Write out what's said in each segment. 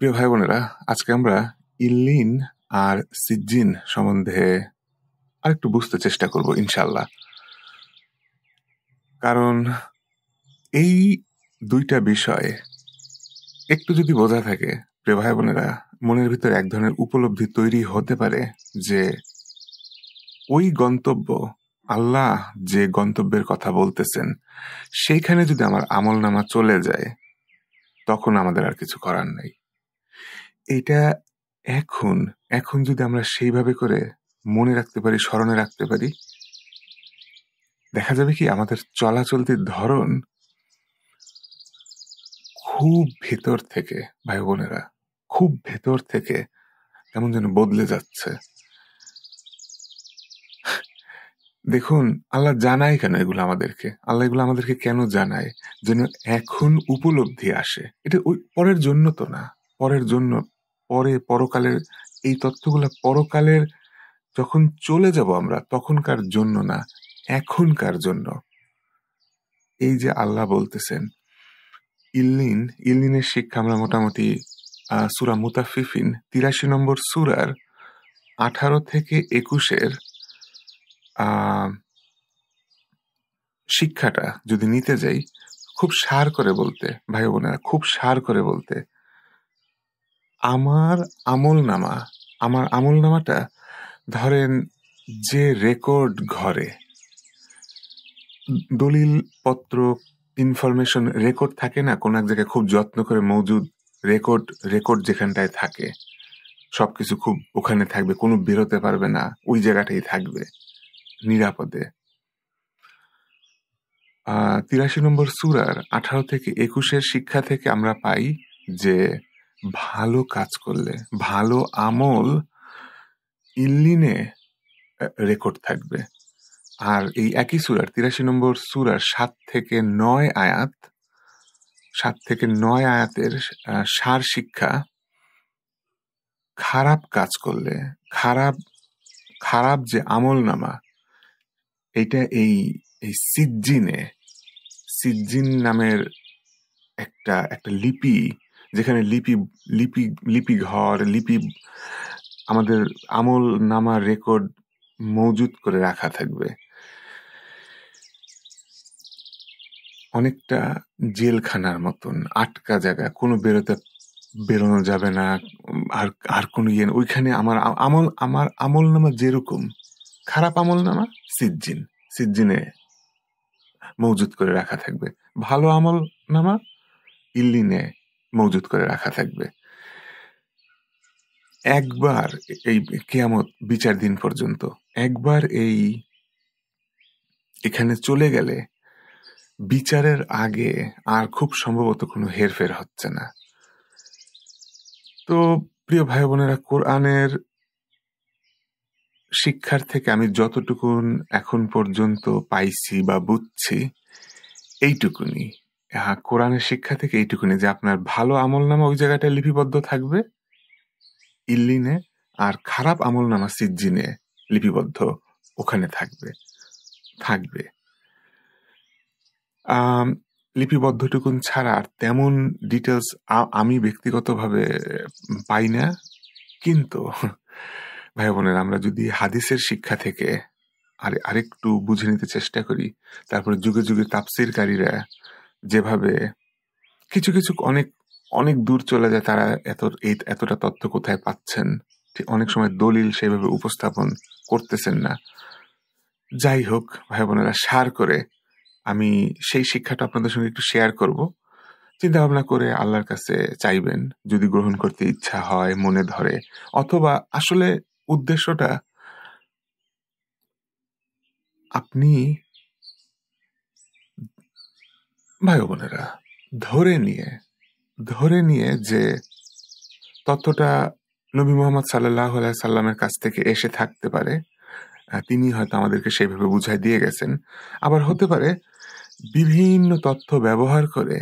প্রিয় ভাই বোনেরা, আজকে আমরা ইল্লিন আর সিজ্জিন সম্বন্ধে আরেকটু বুঝতে চেষ্টা করব ইনশাল্লাহ। কারণ এই দুইটা বিষয় একটু যদি বোঝা থাকে, প্রিয় ভাই বোনেরা, মনের ভিতরে এক ধরনের উপলব্ধি তৈরি হতে পারে যে ওই গন্তব্য, আল্লাহ যে গন্তব্যের কথা বলতেছেন, সেইখানে যদি আমার আমল নামা চলে যায়, তখন আমাদের আর কিছু করার নেই। এটা এখন যদি আমরা সেইভাবে করে মনে রাখতে পারি, স্মরণে রাখতে পারি, দেখা যাবে কি আমাদের চলাচলতির ধরন খুব ভেতর থেকে, ভাই বোনেরা, খুব ভেতর থেকে কেমন যেন বদলে যাচ্ছে। দেখুন, আল্লাহ জানায় কেন এগুলো আমাদেরকে? আল্লাহ এগুলো আমাদেরকে কেন জানায়? যেন এখন উপলব্ধি আসে। এটা ওই পরের জন্য তো না, পরের জন্য, পরকালের এই তথ্যগুলা পরকালের যখন চলে যাব আমরা তখনকার জন্য না, এখনকার জন্য। এই যে আল্লাহ বলতেছেন ইল্লিনের শিক্ষা আমরা মোটামুটি সূরা মুতাফফিফিন ৮৩ নম্বর সূরার ১৮ থেকে ২১-এর শিক্ষাটা যদি নিতে যাই, খুব সার করে বলতে, ভাই বোনেরা, খুব সার করে বলতে, আমার আমল নামাটা ধরেন যে রেকর্ড ঘরে দলিল পত্র, ইনফরমেশন রেকর্ড থাকে না, কোন এক জায়গায় খুব যত্ন করে মজুদ রেকর্ড যেখানটায় থাকে, সবকিছু খুব ওখানে থাকবে, কোনো বেরোতে পারবে না, ওই জায়গাটাই থাকবে নিরাপদে। ৮৩ নম্বর সূরার ১৮ থেকে ২১-এর শিক্ষা থেকে আমরা পাই যে ভালো কাজ করলে, ভালো আমল ইল্লিনে রেকর্ড থাকবে। আর এই একই সূরার ৮৩ নম্বর সূরার ৭ থেকে ৯ আয়াতের সার শিক্ষা, খারাপ কাজ করলে, খারাপ যে আমল নামা, এইটা এই সিজ্জিন নামের একটা লিপি, যেখানে লিপি ঘর, আমাদের আমল নামার রেকর্ড মজুদ করে রাখা থাকবে। অনেকটা জেলখানার মতন আটকা জায়গা, কোনো বেরোনো যাবে না, আর কোনো ইয়ে, ওইখানে আমার আমল নামা যেরকম, খারাপ আমল নামা সিজ্জিনে মজুদ করে রাখা থাকবে, ভালো আমল নামা ইল্লিনে মজুদ করে রাখা থাকবে। একবার এই কিয়ামত বিচার দিন পর্যন্ত একবার এখানে চলে গেলে বিচারের আগে আর খুব সম্ভবত কোনো হেরফের হচ্ছে না। তো প্রিয় ভাই বোনেরা, কোরআনের শিক্ষার থেকে আমি যতটুকুন এখন পর্যন্ত পাইছি বা বুঝছি, এইটুকুনি। কোরআনের শিক্ষা থেকে এইটুকুনি যে আপনার ভালো আমল নামা ওই জায়গাটায় লিপিবদ্ধ থাকবে ইল্লিনে, আর খারাপ আমল নামা সিজ্জিনে লিপিবদ্ধ ওখানে থাকবে। লিপিবদ্ধটুকুন ছাড়া আর তেমন ডিটেলস আমি ব্যক্তিগতভাবে পাই না। কিন্তু ভাই বোনেরা, আমরা যদি হাদিসের শিক্ষা থেকে আরেকটু বুঝে নিতে চেষ্টা করি, তারপরে যুগে যুগে তাফসীরকারীরা যেভাবে কিছু অনেক দূর চলে যায়, তারা এতটা তথ্য কোথায় পাচ্ছেন, ঠিক অনেক সময় দলিল সেভাবে উপস্থাপন করতেছেন না। যাই হোক ভাই বোনেরা, সার করে আমি সেই শিক্ষাটা আপনাদের সঙ্গে একটু শেয়ার করব। চিন্তা ভাবনা করে আল্লাহর কাছে চাইবেন, যদি গ্রহণ করতে ইচ্ছা হয়, মনে ধরে, অথবা আসলে উদ্দেশ্যটা আপনি, ভাই বোনেরা, ধরে নিয়ে যে তথ্যটা নবী মুহাম্মদ সাল্লাল্লাহু আলাইহি সাল্লামের কাছ থেকে এসে থাকতে পারে, তিনি হয়তো আমাদেরকে সেইভাবে বুঝাই দিয়ে গেছেন। আবার হতে পারে বিভিন্ন তথ্য ব্যবহার করে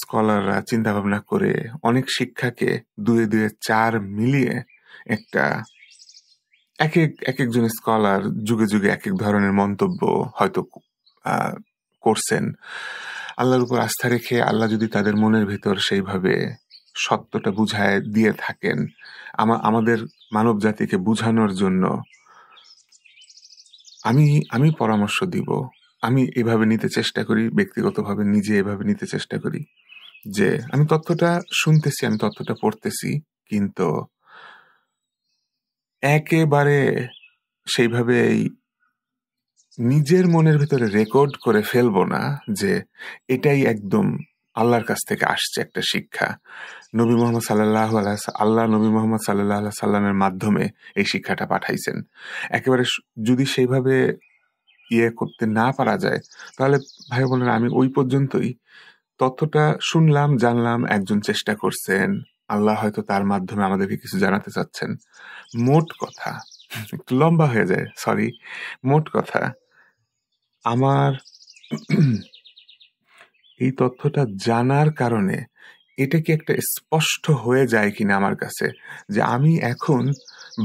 স্কলাররা চিন্তা ভাবনা করে অনেক শিক্ষাকে দুয়ে দুয়ে চার মিলিয়ে একটা এক একজন স্কলার যুগে যুগে এক এক ধরনের মন্তব্য হয়তো করছেন। আল্লাহর উপর আস্থা রেখে আল্লাহ যদি তাদের মনের ভিতর সেইভাবে সত্যটা বুঝায় দিয়ে থাকেন আমাদের মানব জাতিকে বুঝানোর জন্য, আমি আমি পরামর্শ দিব। আমি এভাবে নিতে চেষ্টা করি, ব্যক্তিগতভাবে নিজে এভাবে নিতে চেষ্টা করি যে আমি তথ্যটা শুনতেছি, আমি তথ্যটা পড়তেছি, কিন্তু একেবারে সেইভাবে নিজের মনের ভিতরে রেকর্ড করে ফেলবো না যে এটাই একদম আল্লাহর কাছ থেকে আসছে একটা শিক্ষা, নবী মোহাম্মদ সাল্লাল্লাহু আলাইহি আল্লাহ নবী মোহাম্মদ সাল্লাল্লাহু আলাইহি সাল্লামের মাধ্যমে এই শিক্ষাটা পাঠাইছেন। একেবারে যদি সেইভাবে ইয়ে করতে না পারা যায়, তাহলে ভাই বোনেরা আমি ওই পর্যন্তই। তথ্যটা শুনলাম, জানলাম, একজন চেষ্টা করছেন, আল্লাহ হয়তো তার মাধ্যমে আমাদেরকে কিছু জানাতে চাচ্ছেন। মোট কথা, একটু লম্বা হয়ে যায়, সরি। মোট কথা, আমার এই তথ্যটা জানার কারণে এটা কি একটা স্পষ্ট হয়ে যায় কিনা আমার কাছে যে আমি এখন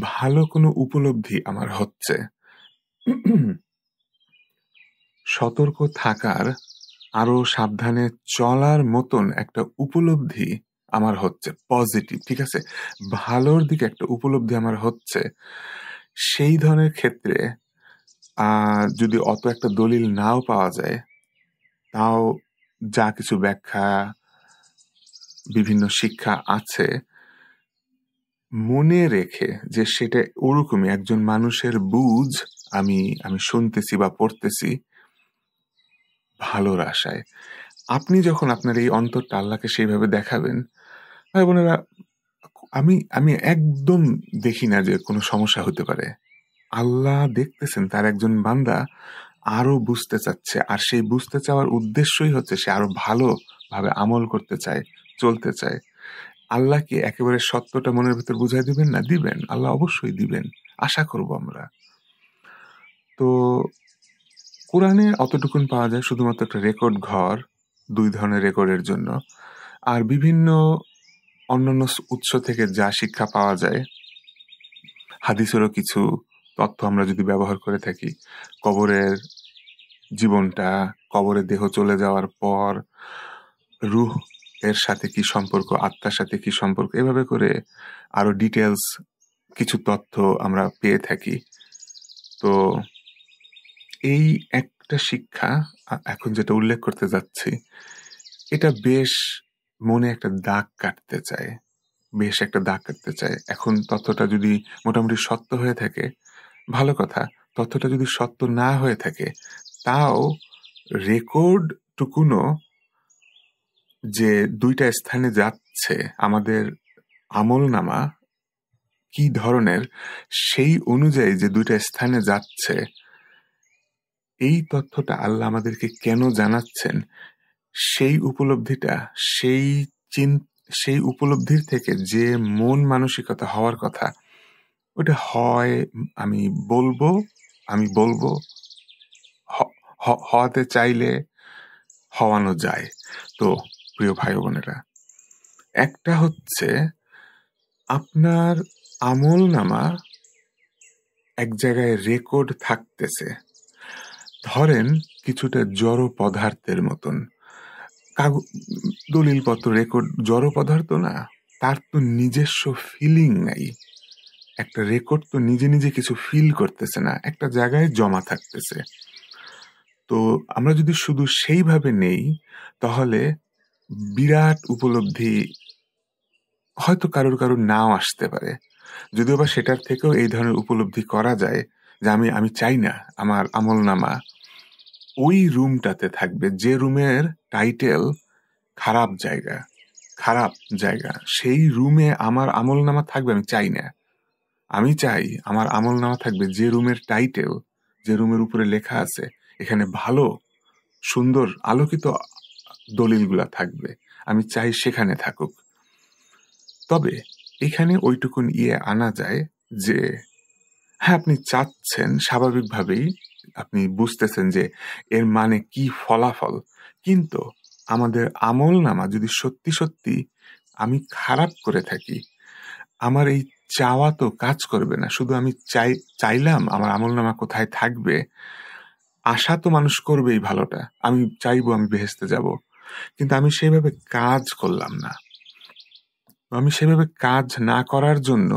ভালো কোনো উপলব্ধি আমার হচ্ছে, সতর্ক থাকার, আরো সাবধানে চলার মতন একটা উপলব্ধি আমার হচ্ছে, পজিটিভ, ঠিক আছে, ভালোর দিকে একটা উপলব্ধি আমার হচ্ছে। সেই ধরনের ক্ষেত্রে যদি অত একটা দলিল নাও পাওয়া যায়, তাও যা কিছু ব্যাখ্যা, বিভিন্ন শিক্ষা আছে, মনে রেখে যে সেটা ওরকমই একজন মানুষের বুঝ আমি আমি শুনতেছি বা পড়তেছি ভালোর আশায়। আপনি যখন আপনার এই অন্তরটা আল্লাহকে সেইভাবে দেখাবেন, ভাই বোনেরা, আমি আমি একদম দেখি না যে কোনো সমস্যা হতে পারে। আল্লাহ দেখতেছেন তার একজন বান্দা আরো বুঝতে চাচ্ছে, আর সেই বুঝতে চাওয়ার উদ্দেশ্যই হচ্ছে সে আরো ভালোভাবে আমল করতে চায়, চলতে চায়। আল্লাহ কি একেবারে সত্যটা মনের ভিতর বুঝাই দিবেন না? দিবেন, আল্লাহ অবশ্যই দিবেন, আশা করব আমরা। তো কোরআনে অতটুকুন পাওয়া যায়, শুধুমাত্র একটা রেকর্ড ঘর, 2 ধরনের রেকর্ডের জন্য। আর বিভিন্ন অন্যান্য উৎস থেকে যা শিক্ষা পাওয়া যায়, হাদিসেরও কিছু তথ্য আমরা যদি ব্যবহার করে থাকি, কবরের জীবনটা, কবরে দেহ চলে যাওয়ার পর রূহ এর সাথে কি সম্পর্ক, আত্মার সাথে কি সম্পর্ক, এভাবে করে আরো ডিটেলস কিছু তথ্য আমরা পেয়ে থাকি। তো এই একটা শিক্ষা এখন যেটা উল্লেখ করতে যাচ্ছি, এটা বেশ মনে একটা দাগ কাটতে চায়, বেশ একটা দাগ কাটতে চায়। এখন তথ্যটা যদি মোটামুটি সত্য হয়ে থাকে, ভালো কথা। তথ্যটা যদি সত্য না হয়ে থাকে, তাও রেকর্ড টুকুনো যে 2টা স্থানে যাচ্ছে, আমাদের আমলনামা কি ধরনের, সেই অনুযায়ী যে 2টা স্থানে যাচ্ছে, এই তথ্যটা আল্লাহ আমাদেরকে কেন জানাচ্ছেন, সেই উপলব্ধিটা, সেই সেই উপলব্ধির থেকে যে মন মানসিকতা হওয়ার কথা, ওটা হয়। আমি বলবো আমি বলবো হওয়াতে চাইলে হওয়ানো যায়। তো প্রিয় ভাই বোনেরা, একটা হচ্ছে আপনার আমলনামা এক জায়গায় রেকর্ড থাকতেছে, ধরেন কিছুটা জড় পদার্থের মতন। দলিলপত্র, রেকর্ড জড় পদার্থ না, তার তো নিজস্ব ফিলিং নাই। একটা রেকর্ড তো নিজে নিজে কিছু ফিল করতেছে না, একটা জায়গায় জমা থাকতেছে। তো আমরা যদি শুধু সেইভাবে নেই, তাহলে বিরাট উপলব্ধি হয়তো কারোর নাও আসতে পারে। যদিও বা সেটার থেকেও এই ধরনের উপলব্ধি করা যায় যে আমি চাই না আমার আমলনামা ওই রুমটাতে থাকবে যে রুমের টাইটেল খারাপ জায়গা, খারাপ জায়গা, সেই রুমে আমার আমলনামা থাকবে আমি চাই না। আমি চাই আমার আমলনামা থাকবে যে রুমের টাইটেল, যে রুমের উপরে লেখা আছে এখানে ভালো সুন্দর আলোকিত দলিলগুলা থাকবে, আমি চাই সেখানে থাকুক। তবে এখানে ওইটুকুন আনা যায় যে হ্যাঁ, আপনি চাচ্ছেন, স্বাভাবিকভাবেই আপনি বুঝতেছেন যে এর মানে কি ফলাফল, কিন্তু আমাদের আমলনামা যদি সত্যি সত্যি আমি খারাপ করে থাকি, আমার এই চাওয়া তো কাজ করবে না। শুধু আমি চাইলাম আমার আমলনামা কোথায় থাকবে, আশা তো মানুষ করবেই ভালোটা, আমি চাইবো আমি বেহেশতে যাব, কিন্তু আমি সেইভাবে কাজ করলাম না। আমি সেভাবে কাজ না করার জন্য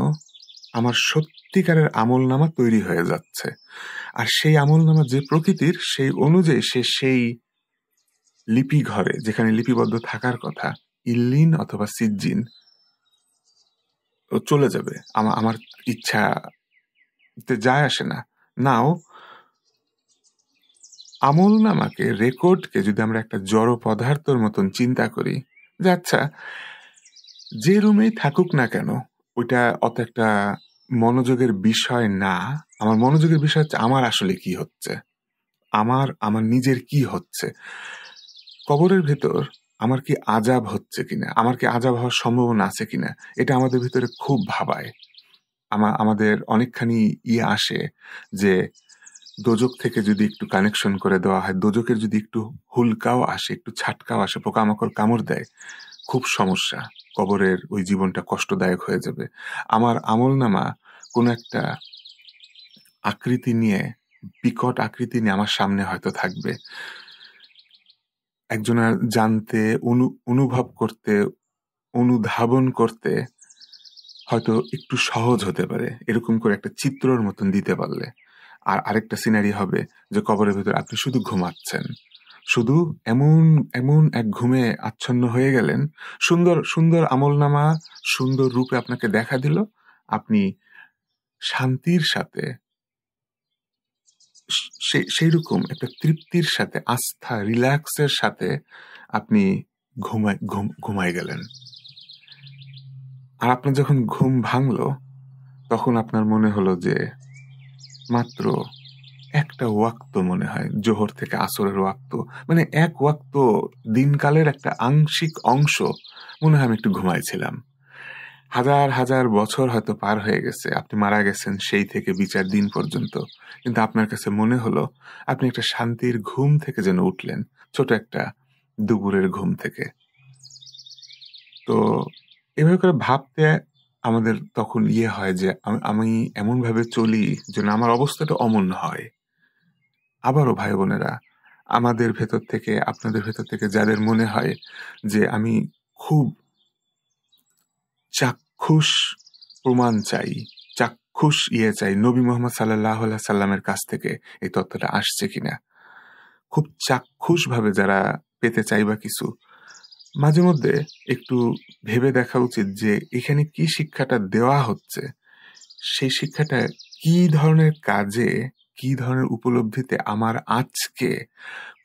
আমার সত্যিকারের আমলনামা তৈরি হয়ে যাচ্ছে। আর সেই আমলনামা যে প্রকৃতির সেই অনুযায়ী সেই লিপি ঘরে যেখানে লিপিবদ্ধ থাকার কথা ইল্লিন অথবা সিজ্জিন ও চলে যাবে। আমার ইচ্ছাতে যায় আসে না। নাও আমলনামাকে রেকর্ডকে যদি আমরা একটা জড় পদার্থর মতন চিন্তা করি যে আচ্ছা যে রুমেই থাকুক না কেন ওইটা অত একটা মনোযোগের বিষয় না। আমার মনোযোগের বিষয় হচ্ছে আমার আসলে কি হচ্ছে, আমার নিজের কি হচ্ছে, কবরের ভেতর আমার কি আযাব হচ্ছে কিনা, আমার কি আযাব হওয়ার সম্ভাবনা আছে কিনা, এটা আমাদের ভিতরে খুব ভাবায়। আমাদের অনেকখানি আসে যে দোজক থেকে যদি একটু কানেকশন করে দেওয়া হয়, দোজকের যদি একটু হুলকাও আসে, একটু ছাটকাও আসে, পোকামাকড় কামড় দেয়, খুব সমস্যা, কবরের ওই জীবনটা কষ্টদায়ক হয়ে যাবে। আমার আমলনামা কোন একটা আকৃতি নিয়ে, বিকট আকৃতি নিয়ে আমার সামনে হয়তো থাকবে। একজনের জানতে, অনুভব করতে, অনুধাবন করতে হয়তো একটু সহজ হতে পারে, এরকম করে একটা চিত্রর মতন দিতে পারলে। আর আরেকটা সিনারি হবে যে কবরের ভেতর আপনি শুধু ঘুমাচ্ছেন, শুধু এমন এমন এক ঘুমে আচ্ছন্ন হয়ে গেলেন, সুন্দর সুন্দর আমলনামা সুন্দর রূপে আপনাকে দেখা দিল, আপনি শান্তির সাথে সেই রকম একটা তৃপ্তির সাথে, আস্থা, রিল্যাক্সের সাথে আপনি ঘুমায় গেলেন। আর আপনার যখন ঘুম ভাঙলো তখন আপনার মনে হলো যে মাত্র একটা ওয়াক্ত, মনে হয় জোহর থেকে আসরের ওয়াক্ত, মানে এক ওয়াক্ত দিনকালের একটা আংশিক অংশ মনে হয় আমি একটু ঘুমাইছিলাম। হাজার হাজার বছর হয়তো পার হয়ে গেছে, আপনি মারা গেছেন সেই থেকে বিচার দিন পর্যন্ত, কিন্তু আপনার কাছে মনে হলো আপনি একটা শান্তির ঘুম থেকে যেন উঠলেন, ছোট একটা দুপুরের ঘুম থেকে। তো এভাবে করে ভাবতে আমাদের তখন হয় যে আমি এমন ভাবে চলি যেন আমার অবস্থাটা অমন হয়। আবারও ভাই বোনেরা, আমাদের ভেতর থেকে, আপনাদের ভেতর থেকে যাদের মনে হয় যে আমি খুব চাক্ষুষ প্রমাণ চাই, চাক্ষুষ চাই, নবী মোহাম্মদ সাল্লাল্লাহু আলাইহি সাল্লামের কাছ থেকে এই তথ্যটা আসছে কিনা, খুব চাক্ষুষ ভাবে যারা পেতে চাইবা কিছু, মাঝে মধ্যে একটু ভেবে দেখা উচিত যে এখানে কি শিক্ষাটা দেওয়া হচ্ছে, সেই শিক্ষাটা কি ধরনের কাজে, কি ধরনের উপলব্ধিতে আমার আজকে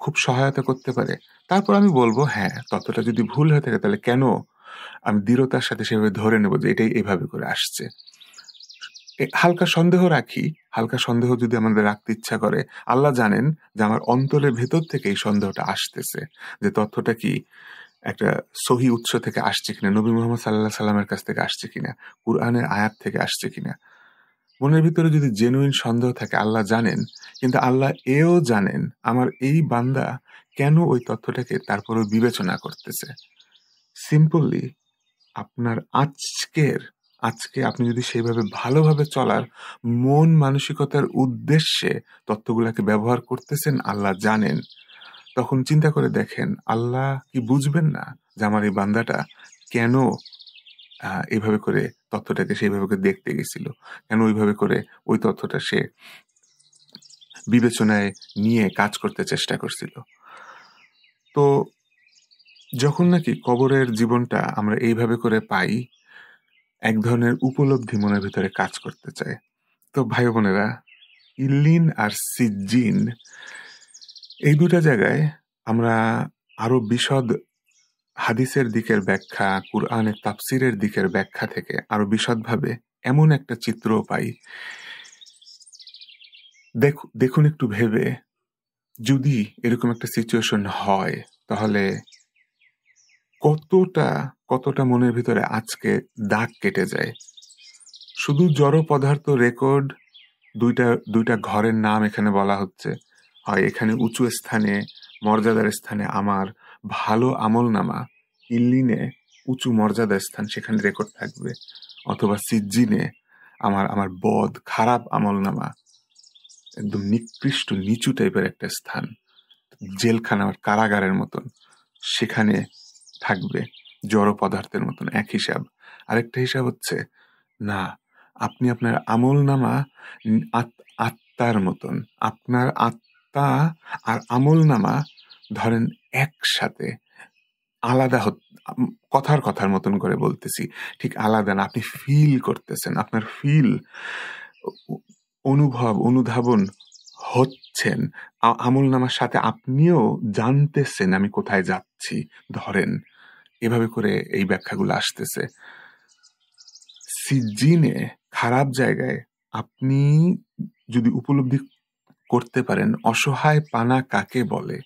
খুব সহায়তা করতে পারে। তারপর আমি বলবো হ্যাঁ, ততটা যদি ভুল হয়ে থাকে তাহলে কেন আমি দৃঢ়তার সাথে সেভাবে ধরে নেব যে এটাই এভাবে করে আসছে। হালকা সন্দেহ রাখি, হালকা সন্দেহ যদি আমাদের রাখতে ইচ্ছা করে, আল্লাহ জানেন যে আমার অন্তরের ভেতর থেকে এই সন্দেহটা আসতেছে যে তথ্যটা কি একটা সহি উৎস থেকে আসছে কিনা, নবী মুহাম্মদ সাল্লাল্লাহু সাল্লামের কাছ থেকে আসছে কিনা, কুরআনের আয়াত থেকে আসছে কিনা। মনের ভিতরে যদি জেনুইন সন্দেহ থাকে আল্লাহ জানেন, কিন্তু আল্লাহ এও জানেন আমার এই বান্দা কেন ওই তথ্যটাকে তারপরও বিবেচনা করতেছে। সিম্পলি আপনার আজকে আপনি যদি সেইভাবে ভালোভাবে চলার মন মানসিকতার উদ্দেশ্যে তথ্যগুলাকে ব্যবহার করতেছেন, আল্লাহ জানেন। তখন চিন্তা করে দেখেন আল্লাহ কি বুঝবেন না যে আমার এই বান্দাটা কেন এইভাবে করে তথ্যটাকে সেইভাবে করে দেখতে গেছিল, কেন ওইভাবে করে ওই তথ্যটা সে বিবেচনায় নিয়ে কাজ করতে চেষ্টা করছিল। তো যখন নাকি কবরের জীবনটা আমরা এইভাবে করে পাই, এক ধরনের উপলব্ধি মনের ভিতরে কাজ করতে চায়। তো ভাই বোনেরা, ইল্লিন আর সিজ্জিন এই দুটা জায়গায় আমরা আরো বিশদ হাদিসের দিকের ব্যাখ্যা, কুরআনের তাফসিরের দিকের ব্যাখ্যা থেকে আরো বিশদভাবে এমন একটা চিত্রও পাই। দেখুন একটু ভেবে, যদি এরকম একটা সিচুয়েশন হয় তাহলে কতটা মনের ভিতরে আজকে দাগ কেটে যায়। শুধু জড় পদার্থ রেকর্ড, দুইটা ঘরের নাম এখানে বলা হচ্ছে, হয় এখানে উঁচু স্থানে মর্যাদার স্থানে আমার ভালো আমলনামা, ইল্লিনে উঁচু মর্যাদার স্থান সেখানে রেকর্ড থাকবে, অথবা সিজ্জিনে আমার বদ খারাপ আমলনামা, একদম নিকৃষ্ট নিচু টাইপের একটা স্থান, জেলখানা কারাগারের মতন সেখানে থাকবে, জড় পদার্থের মতন এক হিসাব। আরেকটা হিসাব হচ্ছে, না, আপনি আপনার আমলনামা আত্মার মতন, আপনার আত্মা আর আমলনামা ধরেন একসাথে আলাদা কথার কথার মতন করে বলতেছি, ঠিক আলাদা না। আপনি ফিল করতেছেন, আপনার ফিল, অনুধাবন হচ্ছেন আমলনামার সাথে, আপনিও জানতেছেন আমি কোথায় যাচ্ছি। ধরেন এভাবে করে এই ব্যাখ্যাগুলো আসতেছে। সিজ্জিনে, খারাপ জায়গায় আপনি যদি উপলব্ধি করতে পারেন অসহায় পানা কাকে বলে,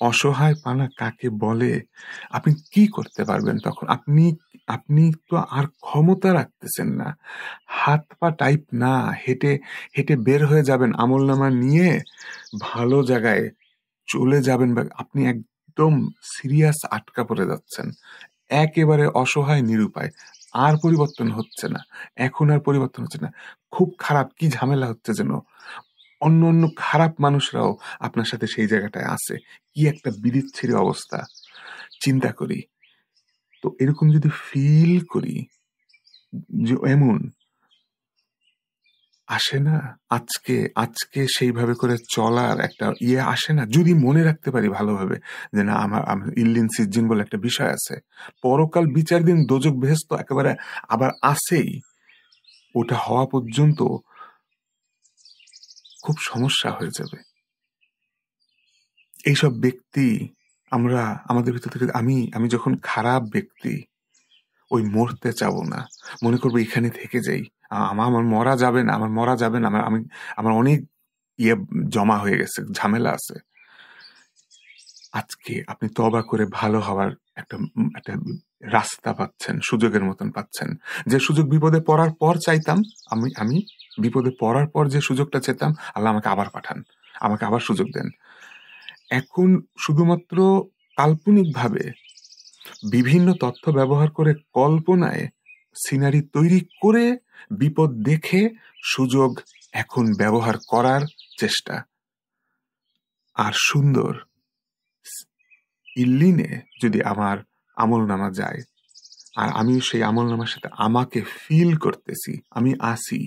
অসহায় পানা কাকে বলে, আপনি কি করতে পারবেন তখন? আপনি তো আর ক্ষমতা রাখতেছেন না, হাত পা টাইপ না, হেঁটে হেঁটে বের হয়ে যাবেন আমলনামা নিয়ে, ভালো জায়গায় চলে যাবেন, বা আপনি একদম সিরিয়াস আটকা পড়ে যাচ্ছেন, একেবারে অসহায় নিরুপায়, আর পরিবর্তন হচ্ছে না, এখন আর পরিবর্তন হচ্ছে না, খুব খারাপ, কি ঝামেলা হচ্ছে যেন, অন্য অন্য খারাপ মানুষরাও আপনার সাথে সেই জায়গাটায় আছে, কি একটা বিচ্ছিরি অবস্থা। চিন্তা করি তো, এরকম যদি ফিল করি যে এমন আসে না, আজকে আজকে সেইভাবে করে চলার একটা আসে না, যদি মনে রাখতে পারি ভালোভাবে যে না, আমার ইল্লিন সিজ্জিন বলে একটা বিষয় আছে, পরকাল বিচার দিন, দোজক বেহেশত একেবারে আবার আসেই, ওটা হওয়া পর্যন্ত খুব সমস্যা হয়ে যাবে। এইসব ব্যক্তি আমরা আমাদের ভিতর থেকে, আমি যখন খারাপ ব্যক্তি, ওই মরতে চাবো না, মনে করবো এখানে থেকে যাই, আমার মরা যাবে না, আমার মরা যাবে না, আমার অনেক জমা হয়ে গেছে, ঝামেলা আছে। আজকে আপনি তওবা করে ভালো হওয়ার একটা একটা রাস্তা পাচ্ছেন, সুযোগের মতন পাচ্ছেন, যে সুযোগ বিপদে পড়ার পর চাইতাম, আমি বিপদে পড়ার পর যে সুযোগটা চেতাম, আল্লাহ আমাকে আবার পাঠান, আমাকে আবার সুযোগ দেন। এখন শুধুমাত্র কাল্পনিকভাবে বিভিন্ন তথ্য ব্যবহার করে, কল্পনায় সিনারি তৈরি করে, বিপদ দেখে সুযোগ এখন ব্যবহার করার চেষ্টা। আর সুন্দর ইল্লিনে যদি আমার আমলনামা যায়, আর আমি সেই আমলনামার সাথে আমাকে ফিল করতেছি, আমি আসি,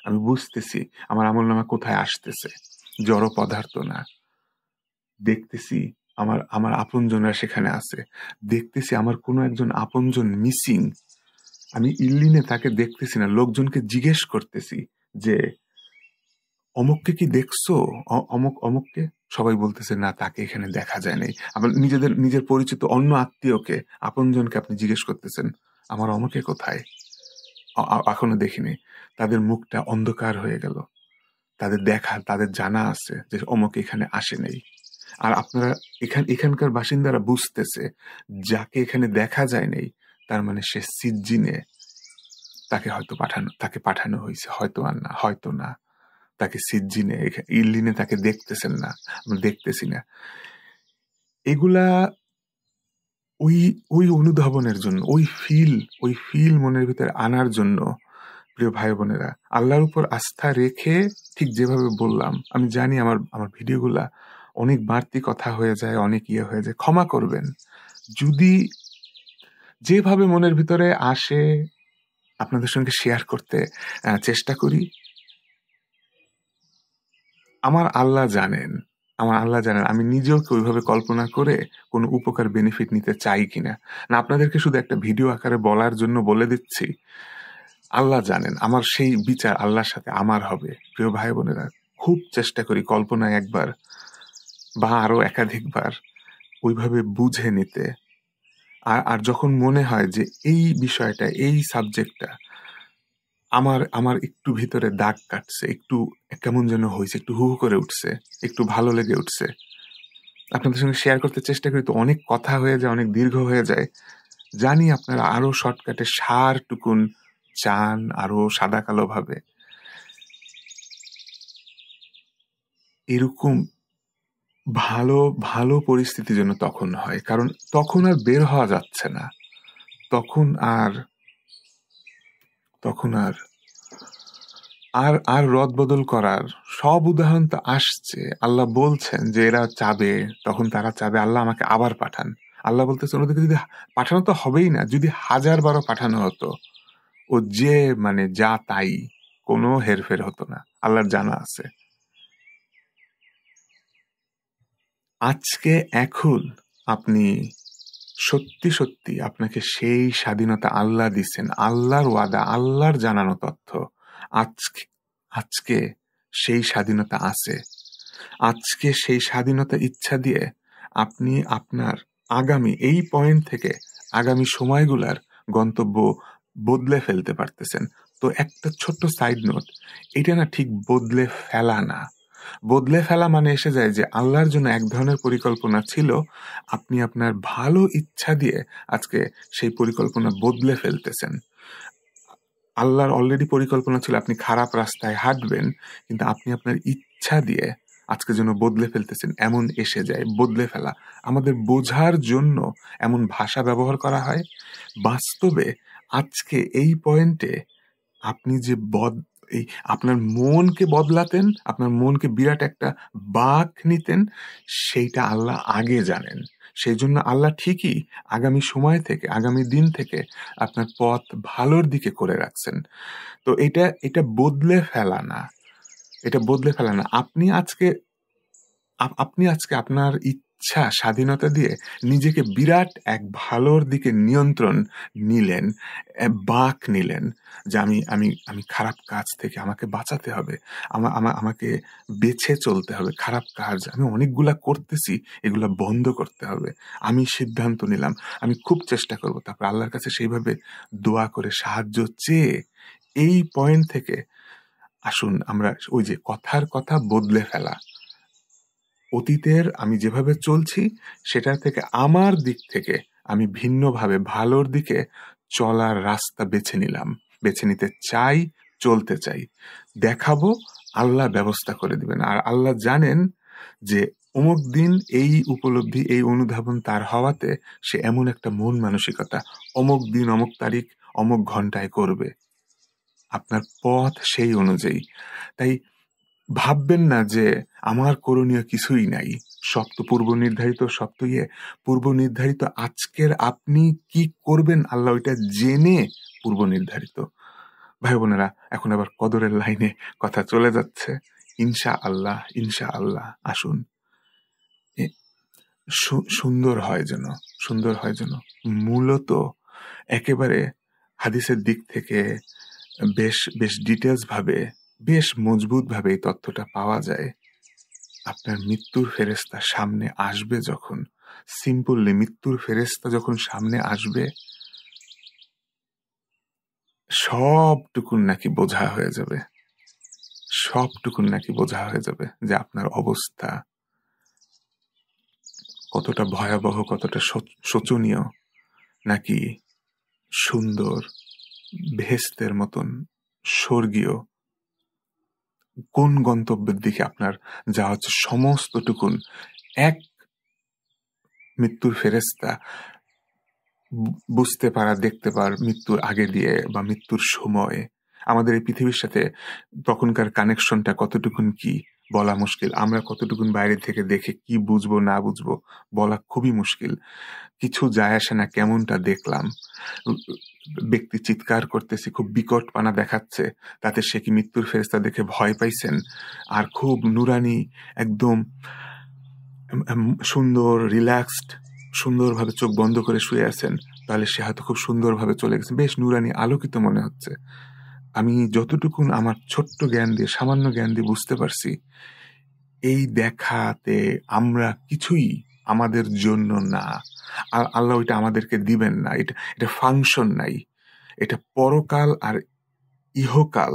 আমি বুঝতেছি আমার আমলনামা কোথায় আসতেছে, জড় পদার্থ না, দেখতেছি আমার আমার আপনজনরা সেখানে আছে, দেখতেছি আমার কোনো একজন আপনজন মিসিং, আমি ইল্লিনে তাকে দেখতেছি না, লোকজনকে জিজ্ঞেস করতেছি যে অমুককে কি দেখছো, অমুককে, সবাই বলতেছে না, তাকে এখানে দেখা যায় নাই। আবার নিজের পরিচিত অন্য আত্মীয়কে, আপনজনকে আপনি জিজ্ঞেস করতেছেন আমার অমুকে কোথায়, এখনো দেখিনি, তাদের মুখটা অন্ধকার হয়ে গেল, তাদের জানা আছে যে অমুক এখানে আসে নেই। আর আপনারা এখানকার বাসিন্দারা বুঝতেছে যাকে এখানে দেখা যায় নেই, তার মানে সে সিজ্জিনে, তাকে পাঠানো হয়েছে, হয়তো না, তাকে সিজ্জিনে, ইল্লিনে তাকে দেখতেছেন না, আমরা দেখতেছি না। এগুলা ওই ওই অনুধাবনের জন্য, ওই ফিল মনের ভিতরে আনার জন্য, প্রিয় ভাই বোনেরা, আল্লাহর উপর আস্থা রেখে, ঠিক যেভাবে বললাম, আমি জানি আমার ভিডিওগুলা অনেক বাড়তি কথা হয়ে যায়, অনেক হয়ে যায়, ক্ষমা করবেন যদি যেভাবে মনের ভিতরে আসে আপনাদের সঙ্গে শেয়ার করতে চেষ্টা করি। আমার আল্লাহ জানেন আমি নিজেও ওইভাবে কল্পনা করে কোনো উপকার বেনিফিট নিতে চাই কিনা, না আপনাদেরকে শুধু একটা ভিডিও আকারে বলার জন্য বলে দিচ্ছি। আল্লাহ জানেন আমার সেই বিচার আল্লাহর সাথে আমার হবে। প্রিয় ভাই বোনেরা, খুব চেষ্টা করি কল্পনায় একবার বা আরো একাধিকবার ওইভাবে বুঝে নিতে। আর যখন মনে হয় যে এই বিষয়টা, এই সাবজেক্টটা আমার একটু ভিতরে দাগ কাটছে, একটু কেমন যেন হয়েছে, একটু হু হু করে উঠছে, একটু ভালো লেগে উঠছে, আপনাদের সঙ্গে শেয়ার করতে চেষ্টা করি, তো অনেক কথা হয়ে যায়, অনেক দীর্ঘ হয়ে যায়। জানি আপনারা আরো শর্টকাটে সারটুকুন চান, আরো সাদা কালো ভাবে। এরকম ভালো ভালো পরিস্থিতি যেন তখন হয়, কারণ তখন আর বের হওয়া যাচ্ছে না, তখন আর আর রদ বদল করার সব উদাহরণ তো আসছে। আল্লাহ বলছেন যে এরা চাবে, তখন তারা চাবে আল্লাহ আমাকে আবার পাঠান, আল্লাহ বলতেছেন ওদেরকে যদি পাঠানো তো হবেই না, যদি 1000 বারও পাঠানো হতো ও যে মানে যা তাই, কোনো হেরফের হতো না, আল্লাহর জানা আছে। আজকে এখন আপনি সত্যি সত্যি আপনাকে সেই স্বাধীনতা আল্লাহ দিচ্ছেন, আল্লাহর ওয়াদা, আল্লাহর জানানো তথ্য। আজকে আজকে সেই স্বাধীনতা আছে। আজকে সেই স্বাধীনতা ইচ্ছা দিয়ে আপনি আপনার আগামী এই পয়েন্ট থেকে আগামী সময়গুলার গন্তব্য বদলে ফেলতে পারতেছেন। তো একটা ছোট্ট সাইড নোট, এটা না ঠিক বদলে ফেলা না। বদলে ফেলা মানে এসে যায় যে আল্লাহর জন্য এক ধরনের পরিকল্পনা ছিল, আপনি আপনার ভালো ইচ্ছা দিয়ে আজকে সেই পরিকল্পনা বদলে ফেলতেছেন। আল্লাহর অলরেডি পরিকল্পনা ছিল আপনি খারাপ রাস্তায় হাঁটবেন, কিন্তু আপনি আপনার ইচ্ছা দিয়ে আজকে যেন বদলে ফেলতেছেন, এমন এসে যায়। বদলে ফেলা আমাদের বোঝার জন্য এমন ভাষা ব্যবহার করা হয়। বাস্তবে আজকে এই পয়েন্টে আপনি যে এই আপনার মনকে বদলাতেন, আপনার মনকে বিরাট একটা বাঁক নিতেন, সেইটা আল্লাহ আগে জানেন। সেই জন্য আল্লাহ ঠিকই আগামী সময় থেকে, আগামী দিন থেকে আপনার পথ ভালোর দিকে করে রাখছেন। তো এটা বদলে ফেলা না, এটা বদলে ফেলা না। আপনি আজকে আপনার ইচ্ছা স্বাধীনতা দিয়ে নিজেকে বিরাট এক ভালোর দিকে নিয়ন্ত্রণ নিলেন, বাঁক নিলেন, যে আমি আমি আমি খারাপ কাজ থেকে আমাকে বাঁচাতে হবে, আমাকে বেছে চলতে হবে। খারাপ কাজ আমি অনেকগুলা করতেছি, এগুলা বন্ধ করতে হবে। আমি সিদ্ধান্ত নিলাম, আমি খুব চেষ্টা করব। তারপর আল্লাহর কাছে সেইভাবে দোয়া করে সাহায্য চেয়ে এই পয়েন্ট থেকে আসুন আমরা ওই যে কথার কথা বদলে ফেলা, অতীতের আমি যেভাবে চলছি সেটা থেকে আমার দিক থেকে আমি ভিন্নভাবে ভালোর দিকে চলার রাস্তা বেছে নিলাম, বেছে নিতে চাই, চলতে চাই। দেখাবো, আল্লাহ ব্যবস্থা করে দিবেন। আর আল্লাহ জানেন যে অমুক দিন এই উপলব্ধি, এই অনুধাবন তার হওয়াতে সে এমন একটা মন মানসিকতা অমুক দিন, অমুক তারিখ, অমুক ঘন্টায় করবে। আপনার পথ সেই অনুযায়ী। তাই ভাববেন না যে আমার করণীয় কিছুই নাই, সব তো পূর্ব নির্ধারিত, সব তো পূর্ব নির্ধারিত। আজকের আপনি কি করবেন আল্লাহ ওইটা জেনে পূর্ব নির্ধারিত। ভাই বোনেরা, এখন আবার কদরের লাইনে কথা চলে যাচ্ছে। ইনশা আল্লাহ, ইনশা আল্লাহ। আসুন সুন্দর হয় যেন, সুন্দর হয় যেন। মূলত একেবারে হাদিসের দিক থেকে বেশ বেশ ডিটেলস ভাবে, বেশ মজবুত ভাবে এই তথ্যটা পাওয়া যায়। আপনার মৃত্যুর ফেরেশতা সামনে আসবে যখন, সিম্পলি মৃত্যুর ফেরেশতা যখন সামনে আসবে, সবটুকুন নাকি বোঝা হয়ে যাবে, সবটুকুন নাকি বোঝা হয়ে যাবে যে আপনার অবস্থা কতটা ভয়াবহ, কতটা শোচনীয়, নাকি সুন্দর বেহেশতের মতন স্বর্গীয়। কোন গন্তব্যের দিকে আপনার যাওয়া হচ্ছে সমস্তটুকুন এক মৃত্যুর ফেরেশতা বুঝতে পারা, দেখতে পার মৃত্যুর আগে দিয়ে বা মৃত্যুর সময়ে। আমাদের এই পৃথিবীর সাথে তখনকার কানেকশনটা কতটুকুন কি বলা মুশকিল। আমরা কতটুকুন বাইরে থেকে দেখে কি বুঝবো না বুঝবো বলা খুবই মুশকিল। কিছু যায় আসে না কেমনটা দেখলাম। ব্যক্তি চিৎকার করতেছি, খুব বিকটপানা দেখাচ্ছে, তাতে সে কি মৃত্যুর ফেরেশতা দেখে ভয় পাইছেন? আর খুব নুরানি, একদম সুন্দর রিল্যাক্সড, সুন্দরভাবে চোখ বন্ধ করে শুয়ে আছেন, তাহলে সে হয়তো খুব সুন্দরভাবে চলে গেছে, বেশ নুরানি আলোকিত মনে হচ্ছে। আমি যতটুকুন আমার ছোট্ট জ্ঞান দিয়ে, সামান্য জ্ঞান দিয়ে বুঝতে পারছি, এই দেখাতে আমরা কিছুই আমাদের জন্য না। আল্লাহ ওইটা আমাদেরকে দিবেন না, এটা ফাংশন নাই। এটা পরকাল আর ইহকাল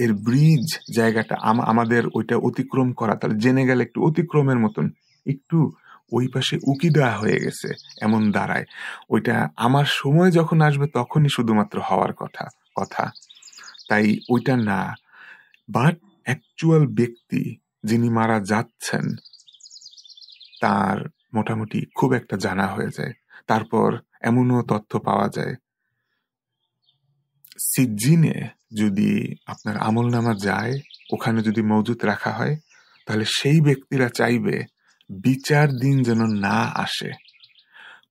এর ব্রিজ জায়গাটা আমাদের ওইটা অতিক্রম করা, তাহলে জেনে গেলে একটু অতিক্রমের মতন, একটু ওই পাশে উকি দেওয়া হয়ে গেছে এমন দাঁড়ায়। ওইটা আমার সময় যখন আসবে তখনই শুধুমাত্র হওয়ার কথা। তাই ওইটা না, বাট অ্যাকচুয়াল ব্যক্তি যিনি মারা যাচ্ছেন তার মোটামুটি খুব একটা জানা হয়ে যায়। তারপর এমনও তথ্য পাওয়া যায়, সিজ্জিনে যদি আপনার আমলনামা যায়, ওখানে যদি মজুত রাখা হয়, তাহলে সেই ব্যক্তিরা চাইবে বিচার দিন যেন না আসে,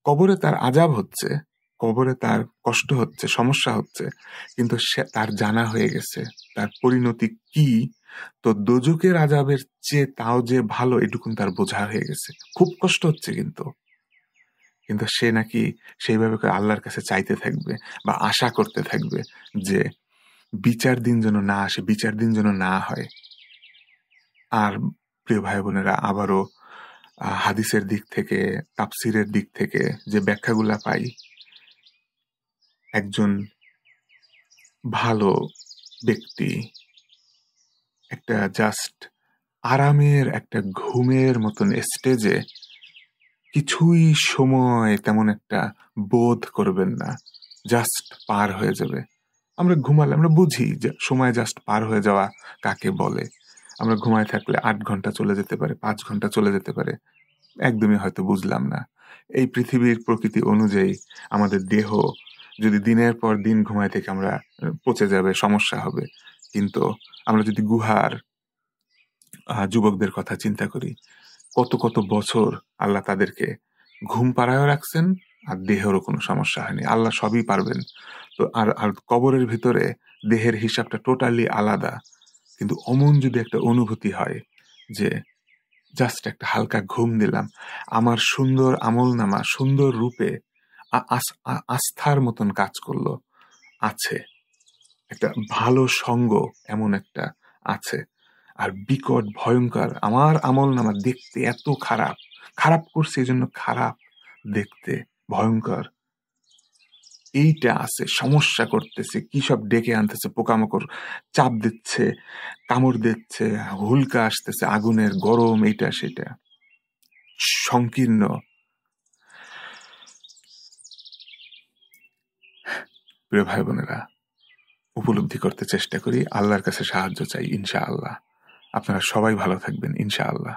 কবরে তার আযাব হচ্ছে, কবরে তার কষ্ট হচ্ছে, সমস্যা হচ্ছে, কিন্তু সে তার জানা হয়ে গেছে তার পরিণতি কি। তো দোজখের আযাবের চেয়ে তাও যে ভালো এটুকুন তার বোঝা হয়ে গেছে। খুব কষ্ট হচ্ছে কিন্তু, কিন্তু সে নাকি সেইভাবে করে আল্লাহর কাছে চাইতে থাকবে বা আশা করতে থাকবে যে বিচার দিন যেন না আসে, বিচার দিন যেন না হয়। আর প্রিয় ভাই বোনেরা, আবারও হাদিসের দিক থেকে, তাফসিরের দিক থেকে যে ব্যাখ্যাগুলা পাই, একজন ভালো ব্যক্তি একটা জাস্ট আরামের একটা ঘুমের মতন স্টেজে কিছুই সময় তেমন একটা বোধ করবেন না, জাস্ট পার হয়ে যাবে। আমরা ঘুমালে আমরা বুঝি যে সময় জাস্ট পার হয়ে যাওয়া কাকে বলে। আমরা ঘুমায় থাকলে 8 ঘন্টা চলে যেতে পারে, 5 ঘন্টা চলে যেতে পারে, একদমই হয়তো বুঝলাম না। এই পৃথিবীর প্রকৃতি অনুযায়ী আমাদের দেহ যদি দিনের পর দিন ঘুমায় থেকে আমরা পচে যাবে, সমস্যা হবে। কিন্তু আমরা যদি গুহার যুবকদের কথা চিন্তা করি, কত কত বছর আল্লাহ তাদেরকে ঘুম পাড়ায়ও রাখছেন, আর দেহেরও কোনো সমস্যা হয়নি। আল্লাহ সবই পারবেন। তো আর আর কবরের ভিতরে দেহের হিসাবটা টোটালি আলাদা। কিন্তু অমন যদি একটা অনুভূতি হয় যে জাস্ট একটা হালকা ঘুম দিলাম, আমার সুন্দর আমলনামা সুন্দর রূপে আস্থার মতন কাজ করলো, আছে একটা ভালো সঙ্গ, এমন একটা আছে। আর বিকট ভয়ঙ্কর আমার আমলনামা দেখতে এত খারাপ, খারাপ করছে এই জন্য খারাপ দেখতে, ভয়ঙ্কর এইটা আছে, সমস্যা করতেছে, কি সব ডেকে আনতেছে, পোকামাকড় চাপ দিচ্ছে, কামড় দিচ্ছে, হুলকা আসতেছে, আগুনের গরম, এইটা সেটা সংকীর্ণ। প্রিয় ভাই বোনেরা, উপলব্ধি করতে চেষ্টা করি, আল্লাহর কাছে সাহায্য চাই, ইনশাআল্লাহ। আপনারা সবাই ভালো থাকবেন, ইনশাআল্লাহ।